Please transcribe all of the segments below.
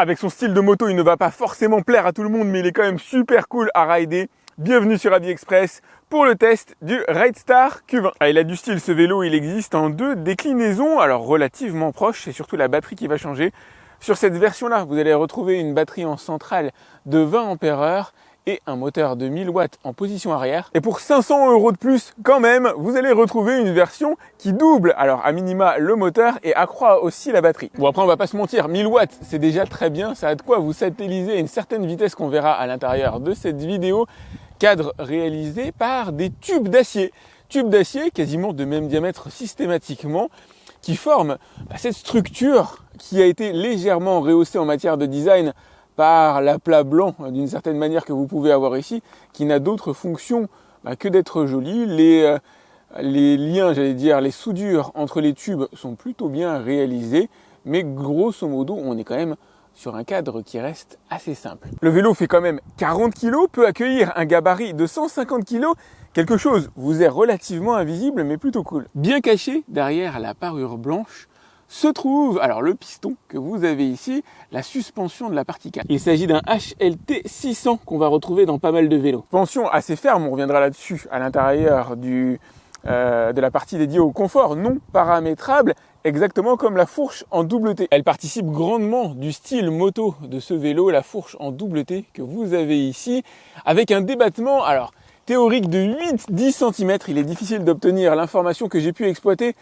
Avec son style de moto, il ne va pas forcément plaire à tout le monde, mais il est quand même super cool à rider. Bienvenue sur AviExpress pour le test du Ridestar Q20. Ah, il a du style ce vélo, il existe en deux déclinaisons, alors relativement proches, c'est surtout la batterie qui va changer. Sur cette version-là, vous allez retrouver une batterie en centrale de 20 ampères et un moteur de 1000 watts en position arrière. Et pour 500 € de plus, quand même, vous allez retrouver une version qui double, alors à minima le moteur et accroît aussi la batterie. Bon après on va pas se mentir, 1000 watts c'est déjà très bien, ça a de quoi vous satelliser à une certaine vitesse qu'on verra à l'intérieur de cette vidéo. Cadre réalisé par des tubes d'acier. Tubes d'acier quasiment de même diamètre systématiquement, qui forment cette structure qui a été légèrement rehaussée en matière de design par l'aplat blanc d'une certaine manière que vous pouvez avoir ici, qui n'a d'autre fonction que d'être joli. Les liens, j'allais dire, les soudures entre les tubes sont plutôt bien réalisés, mais grosso modo, on est quand même sur un cadre qui reste assez simple. Le vélo fait quand même 40 kg, peut accueillir un gabarit de 150 kg, quelque chose vous est relativement invisible mais plutôt cool. Bien caché derrière la parure blanche se trouve, alors le piston que vous avez ici, la suspension de la partie 4. Il s'agit d'un HLT 600 qu'on va retrouver dans pas mal de vélos. Suspension assez ferme, on reviendra là-dessus à l'intérieur de la partie dédiée au confort, non paramétrable, exactement comme la fourche en double T. Elle participe grandement du style moto de ce vélo, la fourche en double T que vous avez ici, avec un débattement, alors théorique de 8-10 cm. Il est difficile d'obtenir l'information que j'ai pu exploiter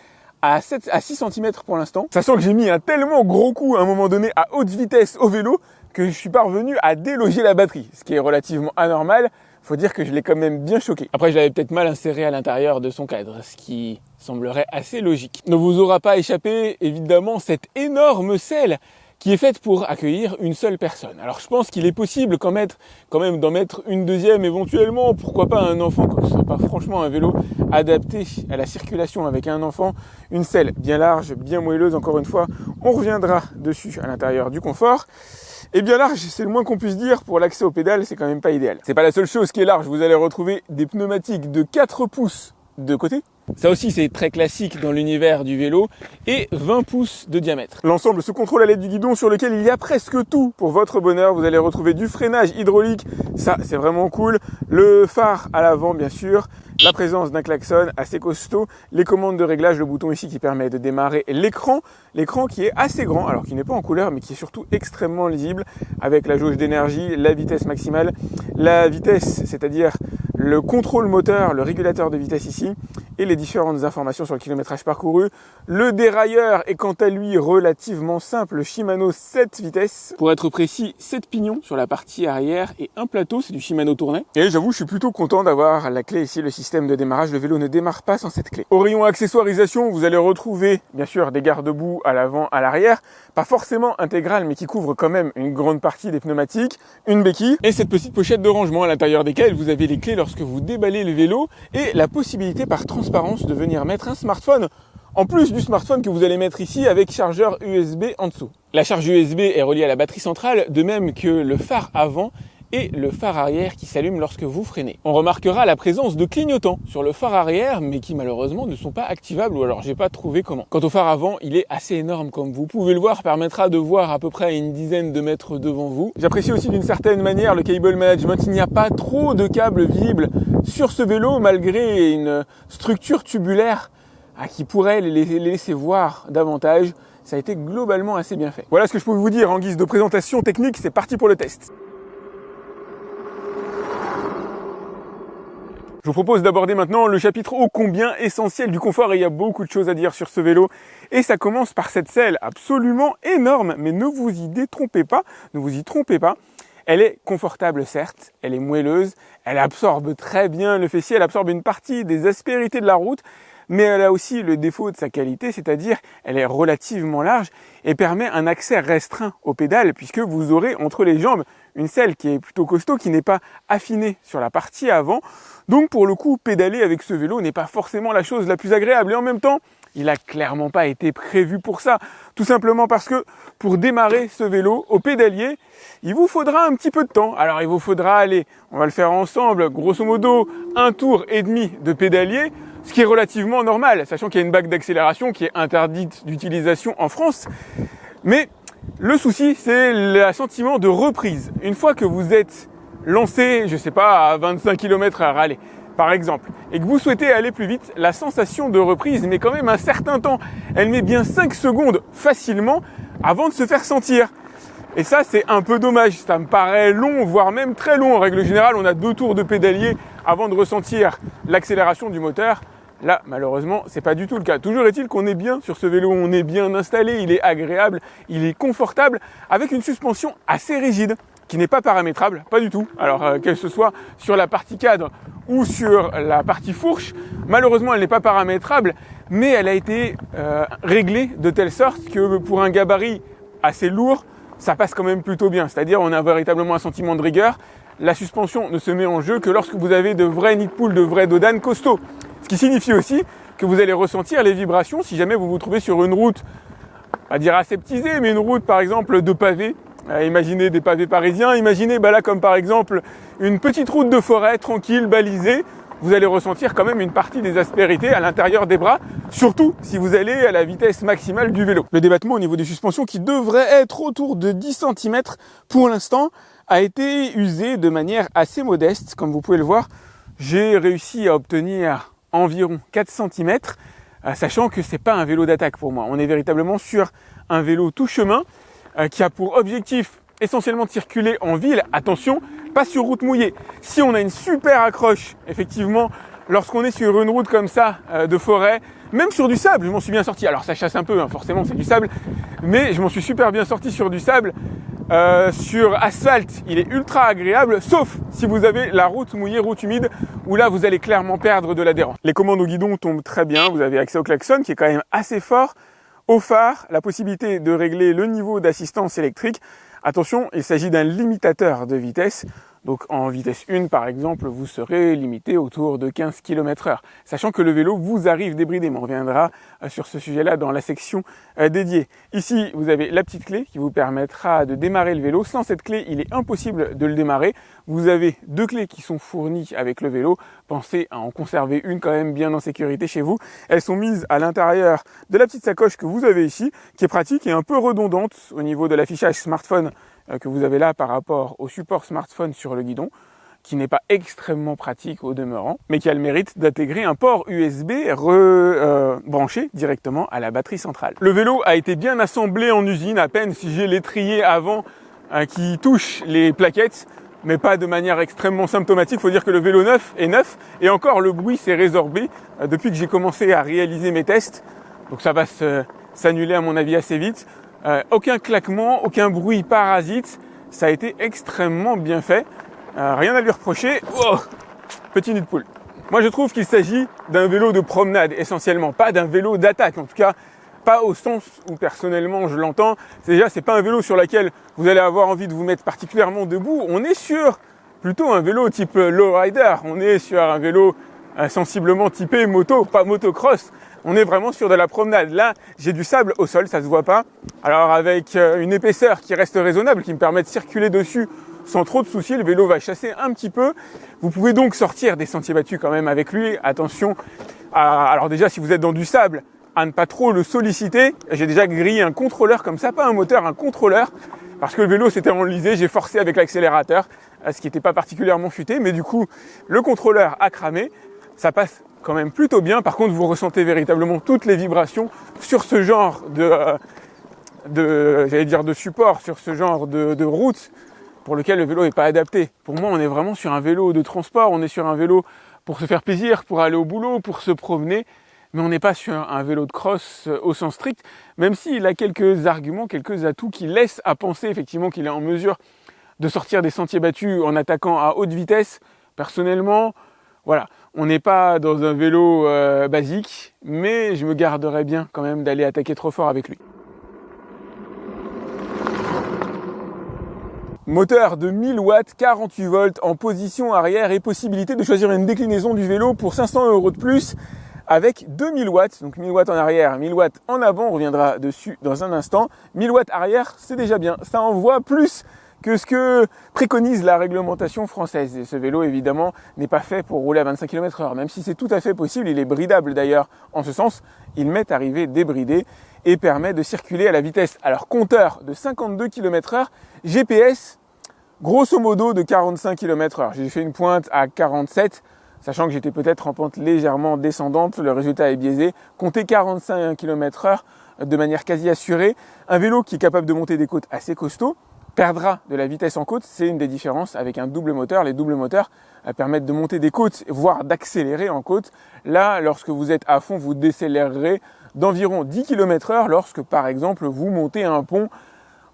à 6 cm pour l'instant. Sachant que j'ai mis un tellement gros coup à un moment donné à haute vitesse au vélo que je suis parvenu à déloger la batterie, ce qui est relativement anormal. Faut dire que je l'ai quand même bien choqué. Après, je l'avais peut-être mal inséré à l'intérieur de son cadre, ce qui semblerait assez logique. Ne vous aura pas échappé, évidemment, cette énorme selle qui est faite pour accueillir une seule personne. Alors je pense qu'il est possible quand même d'en mettre une deuxième éventuellement, pourquoi pas un enfant, quand ce ne serait pas franchement un vélo adapté à la circulation avec un enfant. Une selle bien large, bien moelleuse, encore une fois, on reviendra dessus à l'intérieur du confort. Et bien large, c'est le moins qu'on puisse dire, pour l'accès aux pédales, c'est quand même pas idéal. C'est pas la seule chose qui est large, vous allez retrouver des pneumatiques de 4 pouces de côté. Ça aussi c'est très classique dans l'univers du vélo, et 20 pouces de diamètre. L'ensemble se contrôle à l'aide du guidon sur lequel il y a presque tout pour votre bonheur. Vous allez retrouver du freinage hydraulique, ça c'est vraiment cool. Le phare à l'avant bien sûr, la présence d'un klaxon assez costaud, les commandes de réglage, le bouton ici qui permet de démarrer l'écran qui est assez grand, alors qui n'est pas en couleur mais qui est surtout extrêmement lisible, avec la jauge d'énergie, la vitesse maximale, la vitesse, c'est-à-dire le contrôle moteur, le régulateur de vitesse ici, et les différentes informations sur le kilométrage parcouru. Le dérailleur est quant à lui relativement simple, Shimano 7 vitesses. Pour être précis, 7 pignons sur la partie arrière et un plateau, c'est du Shimano tourné. Et j'avoue, je suis plutôt content d'avoir la clé ici, le système de démarrage. Le vélo ne démarre pas sans cette clé. Au rayon accessoirisation, vous allez retrouver bien sûr des garde-boue à l'avant, à l'arrière. Pas forcément intégrales, mais qui couvrent quand même une grande partie des pneumatiques. Une béquille et cette petite pochette de rangement à l'intérieur desquelles vous avez les clés lorsque vous déballez le vélo et la possibilité par transparence de venir mettre un smartphone en plus du smartphone que vous allez mettre ici avec chargeur USB en dessous. La charge USB est reliée à la batterie centrale, de même que le phare avant et le phare arrière qui s'allume lorsque vous freinez. On remarquera la présence de clignotants sur le phare arrière, mais qui malheureusement ne sont pas activables, ou alors j'ai pas trouvé comment. Quant au phare avant, il est assez énorme, comme vous pouvez le voir, permettra de voir à peu près une dizaine de mètres devant vous. J'apprécie aussi d'une certaine manière le cable management. Il n'y a pas trop de câbles visibles sur ce vélo, malgré une structure tubulaire qui pourrait les laisser voir davantage. Ça a été globalement assez bien fait. Voilà ce que je peux vous dire en guise de présentation technique, c'est parti pour le test. Je vous propose d'aborder maintenant le chapitre ô combien essentiel du confort, et il y a beaucoup de choses à dire sur ce vélo. Et ça commence par cette selle absolument énorme, mais ne vous y détrompez pas, ne vous y trompez pas. Elle est confortable certes, elle est moelleuse, elle absorbe très bien le fessier, elle absorbe une partie des aspérités de la route, mais elle a aussi le défaut de sa qualité, c'est-à-dire elle est relativement large et permet un accès restreint aux pédales, puisque vous aurez entre les jambes une selle qui est plutôt costaud, qui n'est pas affinée sur la partie avant. Donc pour le coup, pédaler avec ce vélo n'est pas forcément la chose la plus agréable, et en même temps, il n'a clairement pas été prévu pour ça. Tout simplement parce que pour démarrer ce vélo au pédalier, il vous faudra un petit peu de temps. Alors il vous faudra aller, on va le faire ensemble, grosso modo 1,5 tour de pédalier, ce qui est relativement normal, sachant qu'il y a une bague d'accélération qui est interdite d'utilisation en France. Mais Le souci, c'est le sentiment de reprise. Une fois que vous êtes lancé, je sais pas, à 25 km/h, allez, par exemple, et que vous souhaitez aller plus vite, la sensation de reprise met quand même un certain temps. Elle met bien 5 secondes facilement avant de se faire sentir. Et ça, c'est un peu dommage. Ça me paraît long, voire même très long. En règle générale, on a 2 tours de pédalier avant de ressentir l'accélération du moteur. Là, malheureusement, c'est pas du tout le cas. Toujours est-il qu'on est bien sur ce vélo, on est bien installé, il est agréable, il est confortable, avec une suspension assez rigide, qui n'est pas paramétrable, pas du tout. Alors, que ce soit sur la partie cadre ou sur la partie fourche, malheureusement, elle n'est pas paramétrable, mais elle a été réglée de telle sorte que pour un gabarit assez lourd, ça passe quand même plutôt bien. C'est-à-dire, on a véritablement un sentiment de rigueur. La suspension ne se met en jeu que lorsque vous avez de vrais nids de poule, de vrais dodanes costauds. Ce qui signifie aussi que vous allez ressentir les vibrations si jamais vous vous trouvez sur une route, à dire aseptisée, mais une route par exemple de pavés. Imaginez des pavés parisiens, imaginez là comme par exemple une petite route de forêt tranquille, balisée. Vous allez ressentir quand même une partie des aspérités à l'intérieur des bras, surtout si vous allez à la vitesse maximale du vélo. Le débattement au niveau des suspensions qui devrait être autour de 10 cm pour l'instant a été usé de manière assez modeste. Comme vous pouvez le voir, j'ai réussi à obtenir environ 4 cm, sachant que c'est pas un vélo d'attaque pour moi. On est véritablement sur un vélo tout chemin qui a pour objectif essentiellement de circuler en ville. Attention, pas sur route mouillée. Si on a une super accroche, effectivement, lorsqu'on est sur une route comme ça de forêt, même sur du sable, je m'en suis bien sorti. Alors ça chasse un peu, forcément c'est du sable, mais je m'en suis super bien sorti sur du sable. Sur asphalte, il est ultra agréable, sauf si vous avez la route mouillée, route humide, où là vous allez clairement perdre de l'adhérence. Les commandes au guidon tombent très bien, vous avez accès au klaxon qui est quand même assez fort, au phare, la possibilité de régler le niveau d'assistance électrique. Attention, il s'agit d'un limitateur de vitesse. Donc en vitesse 1 par exemple, vous serez limité autour de 15 km/h. Sachant que le vélo vous arrive débridé, mais on reviendra sur ce sujet-là dans la section dédiée. Ici, vous avez la petite clé qui vous permettra de démarrer le vélo. Sans cette clé, il est impossible de le démarrer. Vous avez 2 clés qui sont fournies avec le vélo. Pensez à en conserver une quand même bien en sécurité chez vous. Elles sont mises à l'intérieur de la petite sacoche que vous avez ici, qui est pratique et un peu redondante au niveau de l'affichage smartphone que vous avez là par rapport au support smartphone sur le guidon, qui n'est pas extrêmement pratique au demeurant, mais qui a le mérite d'intégrer un port USB branché directement à la batterie centrale. Le vélo a été bien assemblé en usine, à peine si j'ai l'étrier avant qui touche les plaquettes, mais pas de manière extrêmement symptomatique. Il faut dire que le vélo neuf est neuf, et encore le bruit s'est résorbé depuis que j'ai commencé à réaliser mes tests, donc ça va s'annuler à mon avis assez vite. Aucun claquement, aucun bruit parasite, ça a été extrêmement bien fait, rien à lui reprocher. Oh, petit nid de poule. Moi je trouve qu'il s'agit d'un vélo de promenade essentiellement, pas d'un vélo d'attaque, en tout cas pas au sens où personnellement je l'entends. C'est pas un vélo sur lequel vous allez avoir envie de vous mettre particulièrement debout, on est sur plutôt un vélo type lowrider, on est sur un vélo sensiblement typé moto, pas motocross. On est vraiment sur de la promenade. Là, j'ai du sable au sol, ça se voit pas. Alors avec une épaisseur qui reste raisonnable, qui me permet de circuler dessus sans trop de soucis, le vélo va chasser un petit peu. Vous pouvez donc sortir des sentiers battus quand même avec lui. Attention, alors déjà si vous êtes dans du sable, à ne pas trop le solliciter. J'ai déjà grillé un contrôleur comme ça, pas un moteur, un contrôleur. Parce que le vélo s'était enlisé, j'ai forcé avec l'accélérateur, ce qui n'était pas particulièrement futé. Mais du coup, le contrôleur a cramé. Ça passe quand même plutôt bien. Par contre, vous ressentez véritablement toutes les vibrations sur ce genre de support, sur ce genre de route pour lequel le vélo n'est pas adapté. Pour moi, on est vraiment sur un vélo de transport, on est sur un vélo pour se faire plaisir, pour aller au boulot, pour se promener, mais on n'est pas sur un vélo de cross au sens strict, même s'il a quelques arguments, quelques atouts qui laissent à penser effectivement qu'il est en mesure de sortir des sentiers battus en attaquant à haute vitesse. Personnellement, voilà, on n'est pas dans un vélo basique, mais je me garderais bien quand même d'aller attaquer trop fort avec lui. Moteur de 1000 watts, 48 volts en position arrière et possibilité de choisir une déclinaison du vélo pour 500 € de plus avec 2000 watts, donc 1000 watts en arrière, 1000 watts en avant, on reviendra dessus dans un instant. 1000 watts arrière, c'est déjà bien, ça envoie plus que ce que préconise la réglementation française. Et ce vélo, évidemment, n'est pas fait pour rouler à 25 km/h, même si c'est tout à fait possible, il est bridable d'ailleurs en ce sens, il m'est arrivé débridé, et permet de circuler à la vitesse, alors compteur de 52 km/h, GPS grosso modo de 45 km/h. J'ai fait une pointe à 47, sachant que j'étais peut-être en pente légèrement descendante, le résultat est biaisé. Comptez 45 km/h de manière quasi assurée. Un vélo qui est capable de monter des côtes assez costauds perdra de la vitesse en côte, c'est une des différences avec un double moteur. Les doubles moteurs permettent de monter des côtes, voire d'accélérer en côte. Là, lorsque vous êtes à fond, vous décélérerez d'environ 10 km/h lorsque, par exemple, vous montez un pont.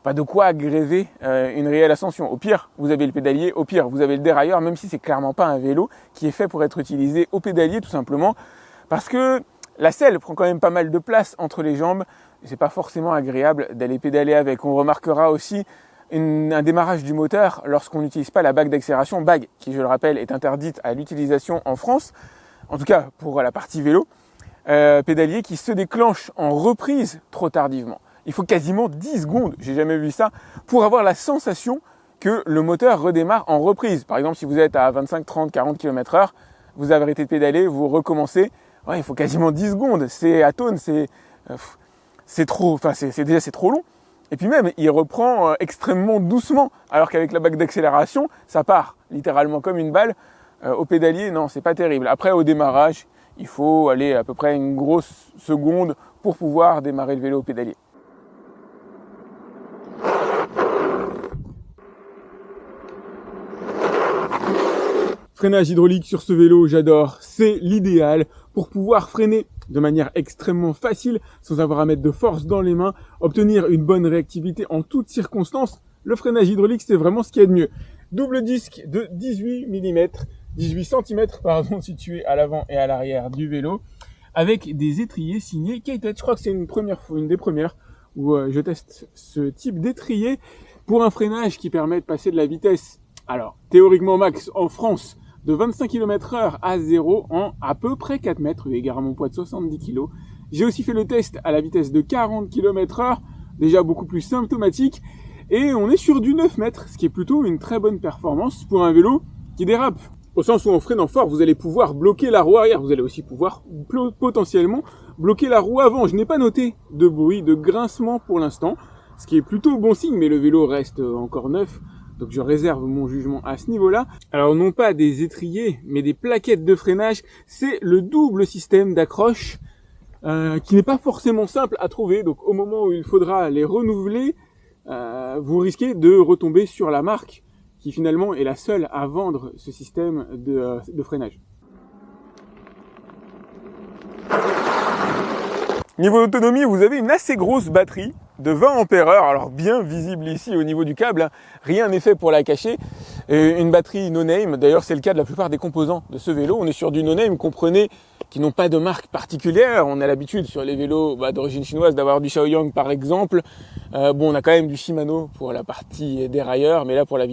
Pas de quoi aggraver une réelle ascension. Au pire, vous avez le pédalier, au pire, vous avez le dérailleur, même si c'est clairement pas un vélo qui est fait pour être utilisé au pédalier, tout simplement, parce que la selle prend quand même pas mal de place entre les jambes, et c'est pas forcément agréable d'aller pédaler avec. On remarquera aussi un démarrage du moteur lorsqu'on n'utilise pas la bague d'accélération, bague qui, je le rappelle, est interdite à l'utilisation en France, en tout cas pour la partie vélo, pédalier qui se déclenche en reprise trop tardivement. Il faut quasiment 10 secondes, j'ai jamais vu ça, pour avoir la sensation que le moteur redémarre en reprise. Par exemple, si vous êtes à 25, 30, 40 km/h, vous avez arrêté de pédaler, vous recommencez, ouais, il faut quasiment 10 secondes. C'est atone, c'est trop long. Et puis même, il reprend extrêmement doucement, alors qu'avec la bague d'accélération, ça part littéralement comme une balle. Au pédalier, non, c'est pas terrible. Après, au démarrage, il faut aller à peu près une grosse seconde pour pouvoir démarrer le vélo au pédalier. Freinage hydraulique sur ce vélo, j'adore, c'est l'idéal pour pouvoir freiner de manière extrêmement facile, sans avoir à mettre de force dans les mains, obtenir une bonne réactivité en toutes circonstances. Le freinage hydraulique, c'est vraiment ce qu'il y a de mieux. Double disque de 18 cm, situé à l'avant et à l'arrière du vélo, avec des étriers signés K-Tet. Je crois que c'est une des premières où je teste ce type d'étrier pour un freinage qui permet de passer de la vitesse, alors théoriquement max en France, de 25 km/h à 0 en à peu près 4 mètres, eu égard à mon poids de 70 kg. J'ai aussi fait le test à la vitesse de 40 km/h, déjà beaucoup plus symptomatique, et on est sur du 9 mètres, ce qui est plutôt une très bonne performance pour un vélo qui dérape. Au sens où en freinant fort, vous allez pouvoir bloquer la roue arrière, vous allez aussi pouvoir potentiellement bloquer la roue avant. Je n'ai pas noté de bruit, de grincement pour l'instant, ce qui est plutôt bon signe, mais le vélo reste encore neuf. Donc je réserve mon jugement à ce niveau-là. Alors non pas des étriers, mais des plaquettes de freinage. C'est le double système d'accroche qui n'est pas forcément simple à trouver. Donc au moment où il faudra les renouveler, vous risquez de retomber sur la marque qui finalement est la seule à vendre ce système de freinage. Niveau autonomie, vous avez une assez grosse batterie de 20 ampères heure, alors bien visible ici au niveau du câble, hein. Rien n'est fait pour la cacher. Une batterie no-name, d'ailleurs c'est le cas de la plupart des composants de ce vélo. On est sur du no-name, comprenez, qui n'ont pas de marque particulière. On a l'habitude sur les vélos d'origine chinoise d'avoir du Shaoyang par exemple. On a quand même du Shimano pour la partie dérailleur, mais là pour la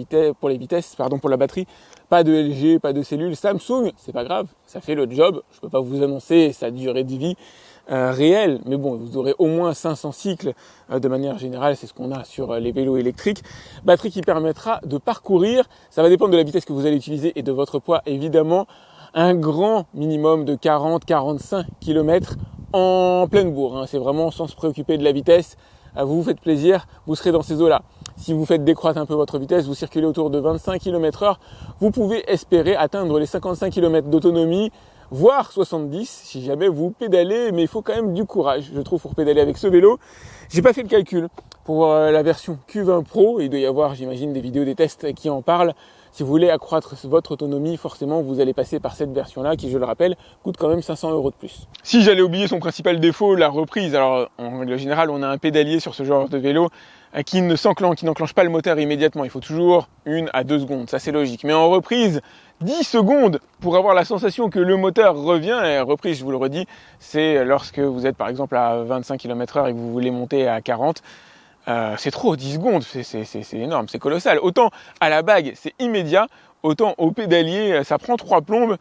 batterie, pas de LG, pas de cellule. Samsung, c'est pas grave, ça fait le job. Je peux pas vous annoncer sa durée de vie réel, mais bon, vous aurez au moins 500 cycles de manière générale, c'est ce qu'on a sur les vélos électriques. Batterie qui permettra de parcourir, ça va dépendre de la vitesse que vous allez utiliser et de votre poids évidemment, un grand minimum de 40-45 km en pleine bourre, hein. C'est vraiment sans se préoccuper de la vitesse, vous vous faites plaisir, vous serez dans ces eaux-là. Si vous faites décroître un peu votre vitesse, vous circulez autour de 25 km/h, vous pouvez espérer atteindre les 55 km d'autonomie, voire 70 si jamais vous pédalez, mais il faut quand même du courage, je trouve, pour pédaler avec ce vélo. J'ai pas fait le calcul pour la version Q20 Pro, il doit y avoir, j'imagine, des vidéos, des tests qui en parlent. Si vous voulez accroître votre autonomie, forcément, vous allez passer par cette version-là, qui, je le rappelle, coûte quand même 500 € de plus. Si j'allais oublier son principal défaut, la reprise, alors en règle générale, on a un pédalier sur ce genre de vélo qui n'enclenche pas le moteur immédiatement. Il faut toujours 1 à 2 secondes, ça c'est logique. Mais en reprise, 10 secondes pour avoir la sensation que le moteur revient. Et reprise, je vous le redis, c'est lorsque vous êtes par exemple à 25 km/h et que vous voulez monter à 40. C'est trop, 10 secondes, c'est énorme, c'est colossal. Autant à la bague, c'est immédiat, autant au pédalier, ça prend 3 plombes.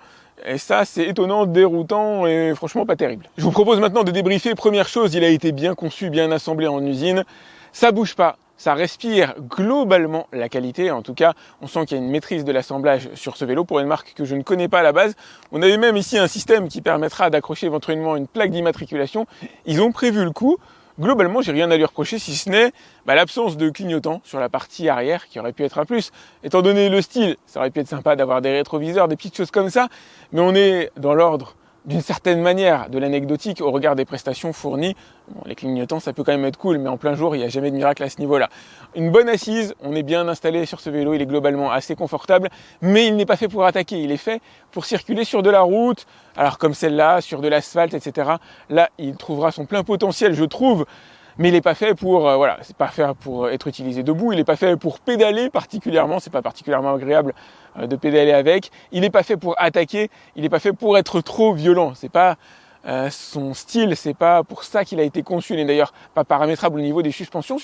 Et ça, c'est étonnant, déroutant et franchement pas terrible. Je vous propose maintenant de débriefer. Première chose, il a été bien conçu, bien assemblé en usine. Ça bouge pas, ça respire globalement la qualité. En tout cas, on sent qu'il y a une maîtrise de l'assemblage sur ce vélo pour une marque que je ne connais pas à la base. On avait même ici un système qui permettra d'accrocher éventuellement une plaque d'immatriculation. Ils ont prévu le coup. globalement, j'ai rien à lui reprocher si ce n'est l'absence de clignotant sur la partie arrière qui aurait pu être un plus. Étant donné le style, ça aurait pu être sympa d'avoir des rétroviseurs, des petites choses comme ça, mais on est dans l'ordre d'une certaine manière de l'anecdotique au regard des prestations fournies. Bon, les clignotants, ça peut quand même être cool, mais en plein jour, il n'y a jamais de miracle à ce niveau-là. Une bonne assise, on est bien installé sur ce vélo, il est globalement assez confortable, mais il n'est pas fait pour attaquer, il est fait pour circuler sur de la route, alors comme celle-là, sur de l'asphalte, etc. Là, il trouvera son plein potentiel, je trouve, mais il n'est pas fait pour, c'est pas fait pour être utilisé debout, il n'est pas fait pour pédaler particulièrement, c'est pas particulièrement agréable de pédaler avec, il n'est pas fait pour attaquer, il n'est pas fait pour être trop violent, c'est pas son style, c'est pas pour ça qu'il a été conçu, il n'est d'ailleurs pas paramétrable au niveau des suspensions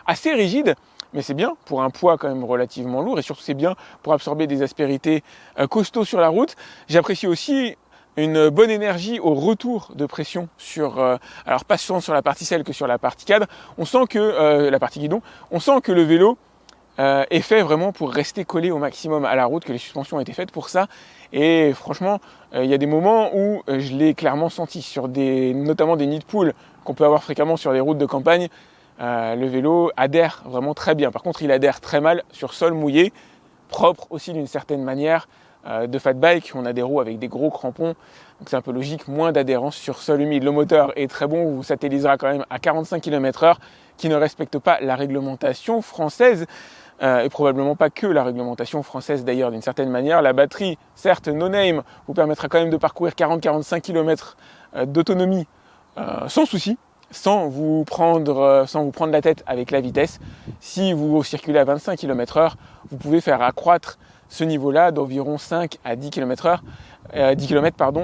assez rigides, mais c'est bien pour un poids quand même relativement lourd et surtout c'est bien pour absorber des aspérités costauds sur la route. J'apprécie aussi une bonne énergie au retour de pression sur, alors pas tant sur la partie selle que sur la partie cadre. On sent que la partie guidon, on sent que le vélo est fait vraiment pour rester collé au maximum à la route, que les suspensions ont été faites pour ça. Et franchement, il y a des moments où je l'ai clairement senti sur notamment des nids de poules qu'on peut avoir fréquemment sur des routes de campagne. Le vélo adhère vraiment très bien. Par contre, il adhère très mal sur sol mouillé, propre aussi d'une certaine manière. De fat bike, on a des roues avec des gros crampons, donc c'est un peu logique, moins d'adhérence sur sol humide. Le moteur est très bon, vous satellisera quand même à 45 km/h, qui ne respecte pas la réglementation française, et probablement pas que la réglementation française d'ailleurs d'une certaine manière. La batterie, certes no name, vous permettra quand même de parcourir 40-45 km d'autonomie sans souci, sans vous prendre la tête avec la vitesse. Si vous circulez à 25 km/h, vous pouvez faire accroître ce niveau-là d'environ 5 à 10 km/h,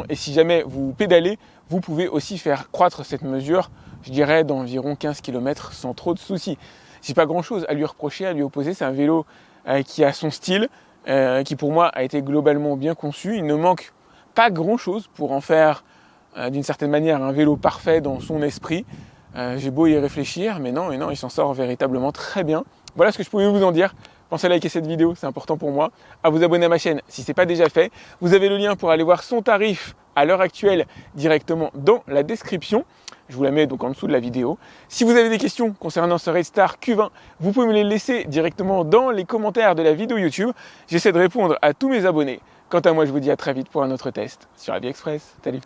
et si jamais vous pédalez, vous pouvez aussi faire croître cette mesure, je dirais d'environ 15 km sans trop de soucis. J'ai pas grand-chose à lui reprocher, à lui opposer, c'est un vélo qui a son style, qui pour moi a été globalement bien conçu. Il ne manque pas grand-chose pour en faire d'une certaine manière un vélo parfait dans son esprit. J'ai beau y réfléchir, mais non, il s'en sort véritablement très bien. Voilà ce que je pouvais vous en dire. Pensez à liker cette vidéo, c'est important pour moi. À vous abonner à ma chaîne si ce n'est pas déjà fait. Vous avez le lien pour aller voir son tarif à l'heure actuelle directement dans la description. Je vous la mets donc en dessous de la vidéo. Si vous avez des questions concernant ce RaidStar Q20, vous pouvez me les laisser directement dans les commentaires de la vidéo YouTube. J'essaie de répondre à tous mes abonnés. Quant à moi, je vous dis à très vite pour un autre test sur AviExpress. Salut!